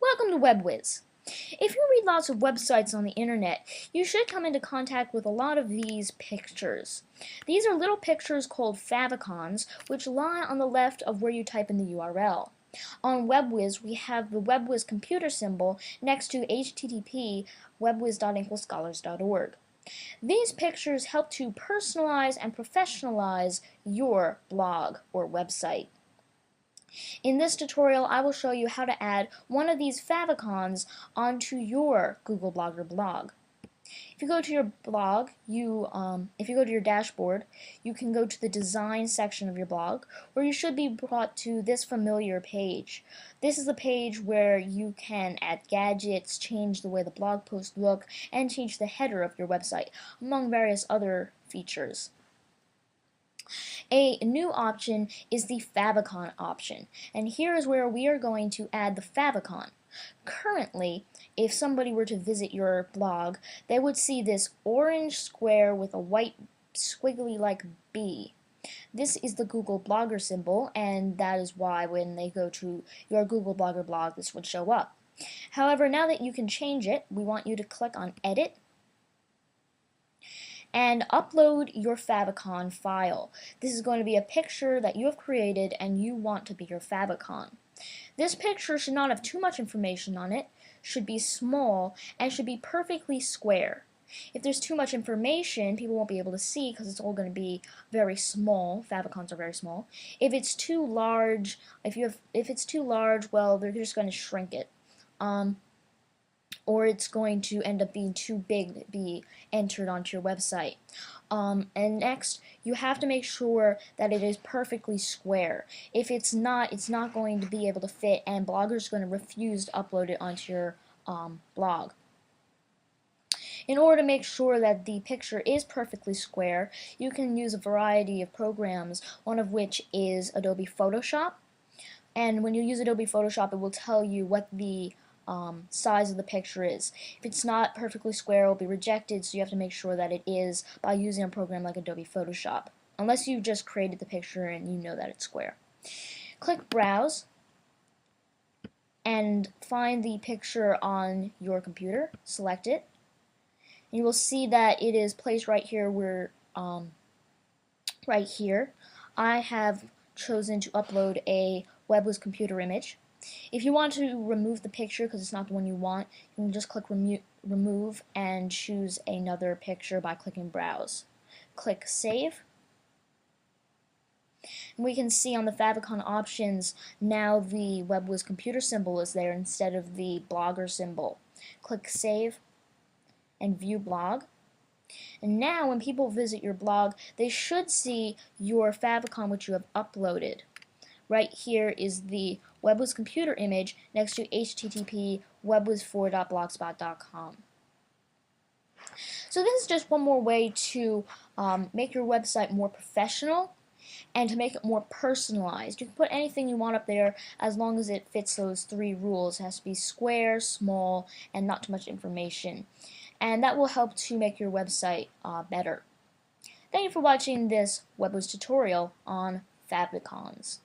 Welcome to WebWiz. If you read lots of websites on the internet, you should come into contact with a lot of these pictures. These are little pictures called favicons, which lie on the left of where you type in the URL. On WebWiz, we have the WebWiz computer symbol next to http webwiz.inklesscholars.org. These pictures help to personalize and professionalize your blog or website. In this tutorial, I will show you how to add one of these favicons onto your Google Blogger blog. If you go to your blog, if you go to your dashboard, you can go to the design section of your blog, where you should be brought to this familiar page. This is the page where you can add gadgets, change the way the blog posts look, and change the header of your website, among various other features. A new option is the favicon option, and here is where we are going to add the favicon. Currently, if somebody were to visit your blog, they would see this orange square with a white squiggly-like bee. This is the Google Blogger symbol, and that is why when they go to your Google Blogger blog, this would show up. However, now that you can change it, we want you to click on Edit and upload your favicon file. This is going to be a picture that you have created and you want to be your favicon. This picture should not have too much information on it, should be small, and should be perfectly square. If there's too much information, people won't be able to see because it's all going to be very small. Favicons are very small. If it's too large, well, they're just going to shrink it. Or it's going to end up being too big to be entered onto your website. And next, you have to make sure that it is perfectly square. If it's not going to be able to fit, and bloggers are going to refuse to upload it onto your blog. In order to make sure that the picture is perfectly square, you can use a variety of programs, one of which is Adobe Photoshop. And when you use Adobe Photoshop, it will tell you what the size of the picture is. If it's not perfectly square, it will be rejected, so you have to make sure that it is by using a program like Adobe Photoshop, unless you've just created the picture and you know that it's square. Click Browse and find the picture on your computer, select it, and you will see that it is placed right here right here. I have chosen to upload a WebWiz computer image. If you want to remove the picture because it's not the one you want, you can just click remove and choose another picture by clicking Browse. Click Save. And we can see on the favicon options now the WebWiz computer symbol is there instead of the blogger symbol. Click Save and View Blog. And now when people visit your blog, they should see your favicon which you have uploaded. Right here is the WebWiz computer image next to http webwiz4.blogspot.com. So this is just one more way to make your website more professional and to make it more personalized. You can put anything you want up there as long as it fits those three rules. It has to be square, small, and not too much information. And that will help to make your website better. Thank you for watching this WebWiz tutorial on favicons.